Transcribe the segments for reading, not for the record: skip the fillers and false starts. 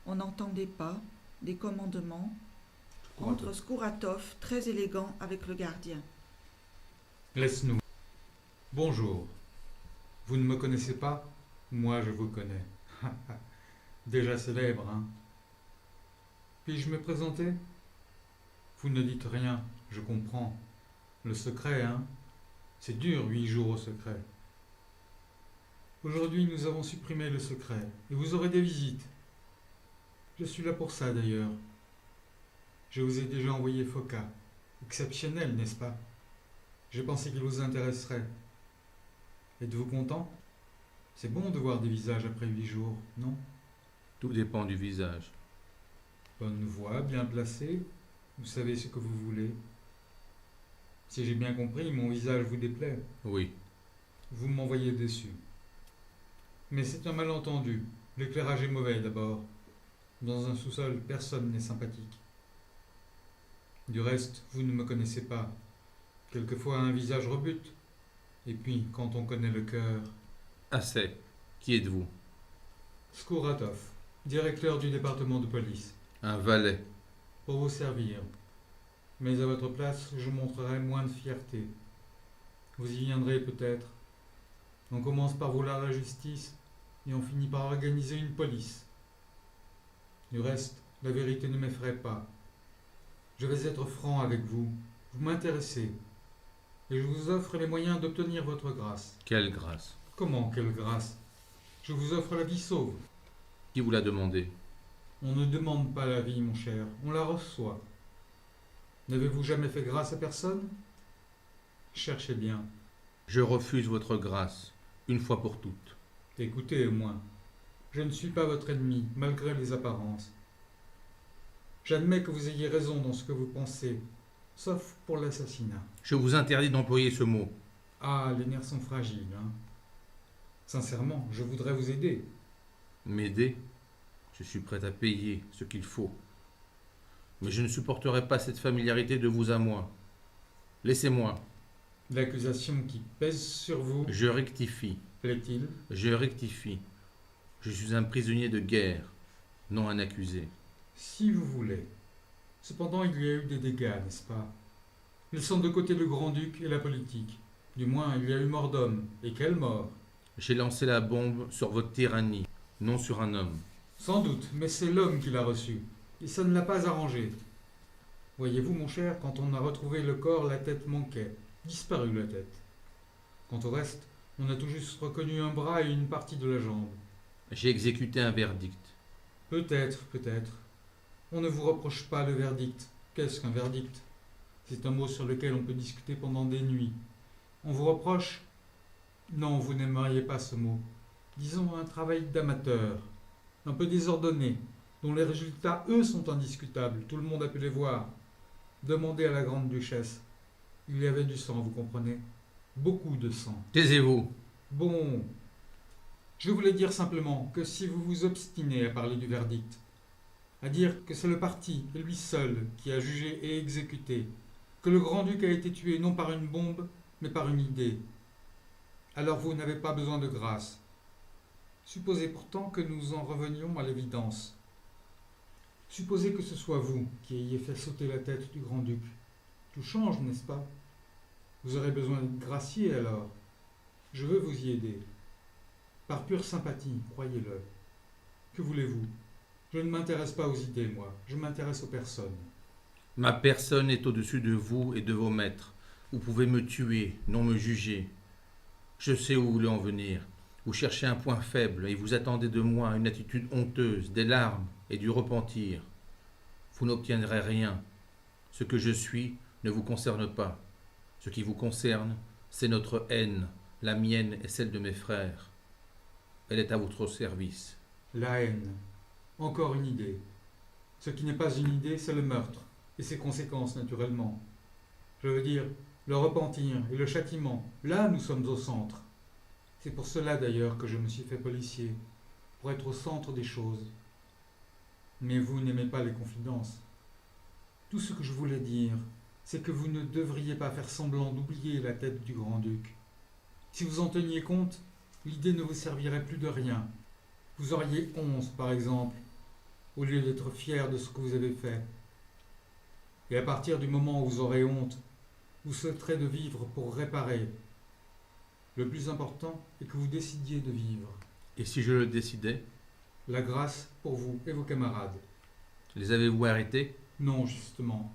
On n'entendait pas des commandements entre Skouratov, très élégant, avec le gardien. Laisse-nous. Bonjour. Vous ne me connaissez pas? Moi, je vous connais. Déjà célèbre, hein? Puis-je me présenter? Vous ne dites rien, je comprends. Le secret, hein? C'est dur, 8 jours au secret. Aujourd'hui, nous avons supprimé le secret, et vous aurez des visites. Je suis là pour ça, d'ailleurs. Je vous ai déjà envoyé Foka. Exceptionnel, n'est-ce pas? J'ai pensé qu'il vous intéresserait. Êtes-vous content? C'est bon de voir des visages après 8 jours, non? Tout dépend du visage. Bonne voix, bien placée. Vous savez ce que vous voulez. Si j'ai bien compris, mon visage vous déplaît. Oui. Vous m'envoyez déçu. Mais c'est un malentendu. L'éclairage est mauvais d'abord. Dans un sous-sol, personne n'est sympathique. Du reste, vous ne me connaissez pas. Quelquefois un visage rebute. Et puis, quand on connaît le cœur... Assez. Qui êtes-vous? Skouratov, directeur du département de police. Un valet. Pour vous servir. Mais à votre place, je montrerai moins de fierté. Vous y viendrez peut-être. On commence par vouloir la justice et on finit par organiser une police. Du reste, la vérité ne m'effraie pas. Je vais être franc avec vous. Vous m'intéressez. Et je vous offre les moyens d'obtenir votre grâce. Quelle grâce? Comment, quelle grâce? Je vous offre la vie sauve. Qui vous l'a demandé? On ne demande pas la vie, mon cher, on la reçoit. N'avez-vous jamais fait grâce à personne? Cherchez bien. Je refuse votre grâce, une fois pour toutes. Écoutez au moins. Je ne suis pas votre ennemi, malgré les apparences. J'admets que vous ayez raison dans ce que vous pensez, sauf pour l'assassinat. Je vous interdis d'employer ce mot. Ah, les nerfs sont fragiles, hein. Sincèrement, je voudrais vous aider. M'aider? Je suis prêt à payer ce qu'il faut. Mais je ne supporterai pas cette familiarité de vous à moi. Laissez-moi. L'accusation qui pèse sur vous, Je rectifie. plaît-il? Je rectifie. Je suis un prisonnier de guerre, non un accusé. Si vous voulez. Cependant, il y a eu des dégâts, n'est-ce pas? Ils sont de côté le grand-duc et la politique. Du moins, il y a eu mort d'homme. Et quelle mort! J'ai lancé la bombe sur votre tyrannie, non sur un homme. Sans doute, mais c'est l'homme qui l'a reçu. Et ça ne l'a pas arrangé. Voyez-vous, mon cher, quand on a retrouvé le corps, la tête manquait. Disparue la tête. Quant au reste, on a tout juste reconnu un bras et une partie de la jambe. J'ai exécuté un verdict. Peut-être, peut-être. On ne vous reproche pas le verdict. Qu'est-ce qu'un verdict? C'est un mot sur lequel on peut discuter pendant des nuits. On vous reproche? Non, vous n'aimeriez pas ce mot. Disons un travail d'amateur, un peu désordonné, dont les résultats, eux, sont indiscutables. Tout le monde a pu les voir. Demandez à la grande-duchesse. Il y avait du sang, vous comprenez? Beaucoup de sang. Taisez-vous. Bon, je voulais dire simplement que si vous vous obstinez à parler du verdict, à dire que c'est le parti, et lui seul, qui a jugé et exécuté, que le grand-duc a été tué non par une bombe, mais par une idée, alors vous n'avez pas besoin de grâce. Supposez pourtant que nous en revenions à l'évidence. Supposez que ce soit vous qui ayez fait sauter la tête du grand-duc. Tout change, n'est-ce pas? Vous aurez besoin d'être gracié alors. Je veux vous y aider. Par pure sympathie, croyez-le. Que voulez-vous? Je ne m'intéresse pas aux idées, moi. Je m'intéresse aux personnes. Ma personne est au-dessus de vous et de vos maîtres. Vous pouvez me tuer, non me juger. Je sais où vous voulez en venir. Vous cherchez un point faible et vous attendez de moi une attitude honteuse, des larmes et du repentir. Vous n'obtiendrez rien. Ce que je suis ne vous concerne pas. Ce qui vous concerne, c'est notre haine, la mienne et celle de mes frères. Elle est à votre service. La haine. Encore une idée. Ce qui n'est pas une idée, c'est le meurtre, et ses conséquences, naturellement. Je veux dire, le repentir et le châtiment. Là, nous sommes au centre. C'est pour cela, d'ailleurs, que je me suis fait policier, pour être au centre des choses. Mais vous n'aimez pas les confidences. Tout ce que je voulais dire, c'est que vous ne devriez pas faire semblant d'oublier la tête du grand-duc. Si vous en teniez compte, l'idée ne vous servirait plus de rien. Vous auriez 11, par exemple. au lieu d'être fier de ce que vous avez fait. Et à partir du moment où vous aurez honte, vous souhaiterez de vivre pour réparer. Le plus important est que vous décidiez de vivre. Et si je le décidais, La grâce pour vous et vos camarades. les avez-vous arrêtés? Non, justement.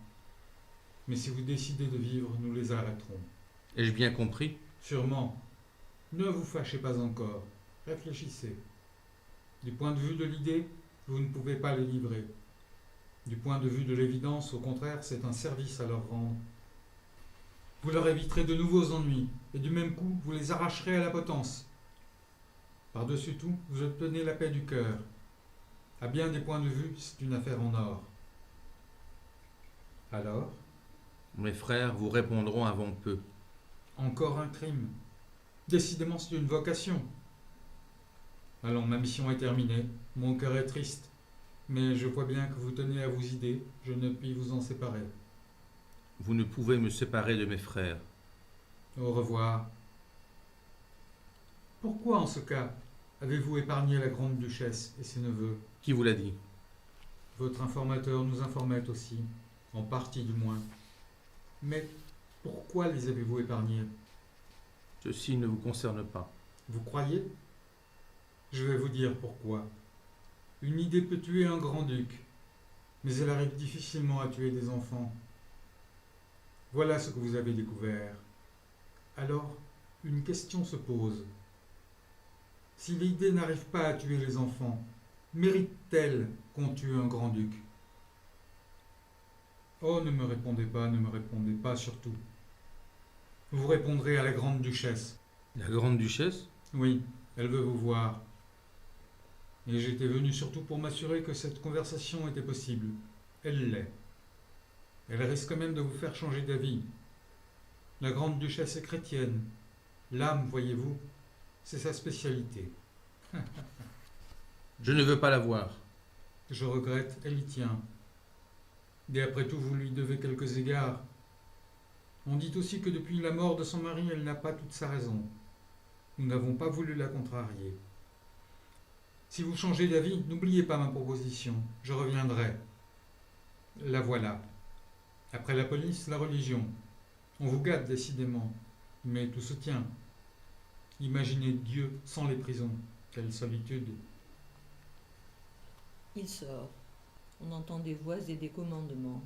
Mais si vous décidez de vivre, nous les arrêterons. Ai-je bien compris? Sûrement. Ne vous fâchez pas encore. Réfléchissez. Du point de vue de l'idée, vous ne pouvez pas les livrer. Du point de vue de l'évidence, au contraire, c'est un service à leur rendre. Vous leur éviterez de nouveaux ennuis, et du même coup, vous les arracherez à la potence. Par-dessus tout, vous obtenez la paix du cœur. À bien des points de vue, c'est une affaire en or. Alors, Mes frères vous répondront avant peu. encore un crime. Décidément, c'est une vocation. Allons, ma mission est terminée. Mon cœur est triste. Mais je vois bien que vous tenez à vos idées. Je ne puis vous en séparer. Vous ne pouvez me séparer de mes frères. Au revoir. Pourquoi, en ce cas, avez-vous épargné la grande duchesse et ses neveux? Qui vous l'a dit? Votre informateur nous informait aussi, en partie du moins. Mais pourquoi les avez-vous épargnés? Ceci ne vous concerne pas. Vous croyez? Je vais vous dire pourquoi. Une idée peut tuer un grand-duc, mais elle arrive difficilement à tuer des enfants. Voilà ce que vous avez découvert. Alors, une question se pose. Si l'idée n'arrive pas à tuer les enfants, mérite-t-elle qu'on tue un grand-duc? Oh, ne me répondez pas surtout. Vous répondrez à la grande-duchesse. La grande duchesse? Oui, elle veut vous voir. Et j'étais venu surtout pour m'assurer que cette conversation était possible. Elle l'est. Elle risque même de vous faire changer d'avis. La grande-duchesse est chrétienne. L'âme, voyez-vous, c'est sa spécialité. Je ne veux pas la voir. Je regrette, elle y tient. Et après tout, vous lui devez quelques égards. On dit aussi que depuis la mort de son mari, elle n'a pas toute sa raison. Nous n'avons pas voulu la contrarier. Si vous changez d'avis, n'oubliez pas ma proposition. Je reviendrai. La voilà. Après la police, la religion. On vous gâte décidément, mais tout se tient. Imaginez Dieu sans les prisons. Quelle solitude. Il sort. On entend des voix et des commandements.